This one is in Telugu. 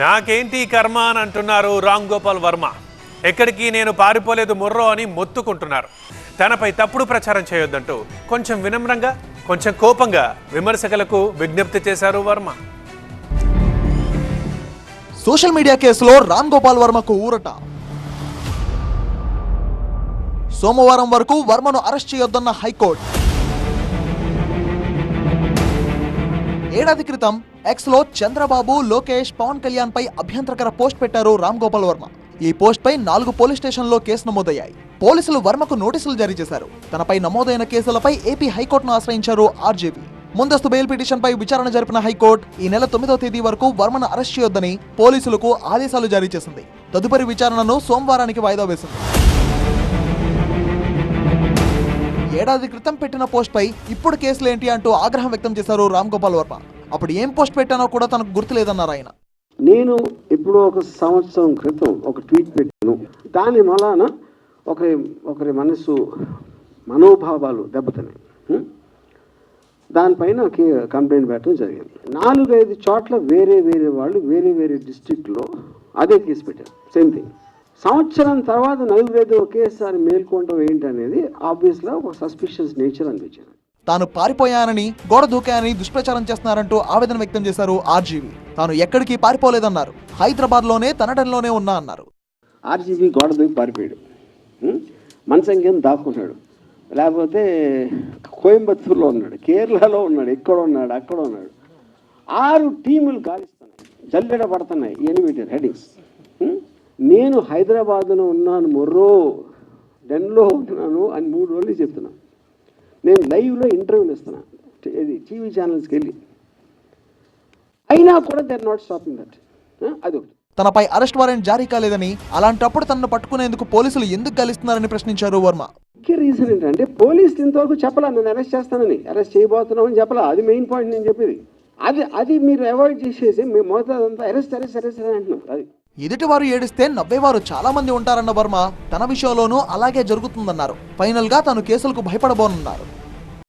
నాకేంటి కర్మ అని అంటున్నారు రామ్ గోపాల్ వర్మ. ఎక్కడికి నేను పారిపోలేదు ముర్రో అని మొత్తుకుంటున్నారు. తనపై తప్పుడు ప్రచారం చేయొద్దంటూ కొంచెం వినమ్రంగా, కొంచెం కోపంగా విమర్శకులకు విజ్ఞప్తి చేశారు వర్మ. సోషల్ మీడియా కేసులో రామ్ గోపాల్ వర్మకు ఊరట. సోమవారం వరకు వర్మను అరెస్ట్ చేయొద్దన్న హైకోర్టు. ఏడాది క్రితం ఎక్స్ లో చంద్రబాబు, లోకేష్, పవన్ కళ్యాణ్ పై అభ్యంతరకర పోస్ట్ పెట్టారు రామ్ గోపాల్ వర్మ. ఈ పోస్ట్ పై 4 పోలీస్ స్టేషన్లో కేసు నమోదయ్యాయి. పోలీసులు వర్మకు నోటీసులు జారీ చేశారు. తనపై నమోదైన కేసులపై ఏపీ హైకోర్టును ఆశ్రయించారు ఆర్జేవీ. ముందస్తు బెయిల్ పిటిషన్ పై విచారణ జరిపిన హైకోర్టు ఈ నెల 9వ తేదీ వరకు వర్మను అరెస్ట్ చేయొద్దని పోలీసులకు ఆదేశాలు జారీ చేసింది. తదుపరి విచారణను సోమవారానికి వాయిదా వేసింది. ఏడాది క్రితం పెట్టిన పోస్ట్ పై ఇప్పుడు కేసులేంటి అంటూ ఆగ్రహం వ్యక్తం చేశారు రామ్ గోపాల్ వర్మ. అప్పుడు ఏం పోస్ట్ పెట్టానో కూడా తనకు గుర్తులేదన్నారు ఆయన. నేను ఇప్పుడు ఒక సంవత్సరం క్రితం ఒక ట్వీట్ పెట్టాను. దాని వలన ఒకరి మనోభావాలు దెబ్బతిన్నాయి. దానిపైన కంప్లైంట్ పెట్టడం జరిగింది. 4-5 చోట్ల వేరే వాళ్ళు వేరే డిస్ట్రిక్ట్లో అదే కేసు పెట్టారు. Same thing. సంవత్సరం తర్వాత 4-5 ఒకేసారి మేల్కొనడం ఏంటనేది ఆబ్వియస్గా ఒక సస్పిషియస్ నేచర్ అనిపించింది. తాను పారిపోయానని, గోడ దూకాయని దుష్ప్రచారం చేస్తున్నారంటూ ఆవేదన వ్యక్తం చేశారు ఆర్జీవీ. తాను ఎక్కడికి పారిపోలేదన్నారు. హైదరాబాద్లోనే తనడంలోనే ఉన్నా అన్నారు. ఆర్జీవీ గోడ దూకి పారిపోయాడు, మంచం కింద దాక్కున్నాడు, లేకపోతే కోయంబత్తూరులో ఉన్నాడు, కేరళలో ఉన్నాడు, ఎక్కడ ఉన్నాడు, అక్కడ ఉన్నాడు. 6 టీములు గాలిస్తున్నాయి, జల్లెడ పడుతున్నాయి ఎనిమిది హెడ్డింగ్స్. నేను హైదరాబాద్లో ఉన్నాను, మొర్రో డెన్లో ఉంటున్నాను అని 3 రోజులు చెప్తున్నాను. నేను లైవ్లో ఇంటర్వ్యూలు ఇస్తున్నాను టీవీ ఛానల్స్కి వెళ్ళి. అయినా కూడా they are not stopping that. అదొకటి. తనపై అరెస్ట్ వారెంట్ జారీ కాలేదని, అలాంటప్పుడు తనను పట్టుకునేందుకు పోలీసులు ఎందుకు గలిస్తున్నారని ప్రశ్నించారు వర్మ. ముఖ్య రీజన్ ఏంటంటే పోలీసులు ఇంతవరకు చెప్పలా నన్ను అరెస్ట్ చేస్తానని, అరెస్ట్ చేయబోతున్నామని చెప్పలా. అది మెయిన్ పాయింట్ నేను చెప్పేది. అది మీరు అవాయిడ్ చేసేసి మేము మొదట అరెస్ట్ అంటున్నారు. అది ఎదుటివారు ఏడిస్తే నవ్వేవారు చాలా మంది ఉంటారన్న వర్మ తన విషయంలోనూ అలాగే జరుగుతుందన్నారు. ఫైనల్ గా తాను కేసులకు భయపడబోనున్నారు.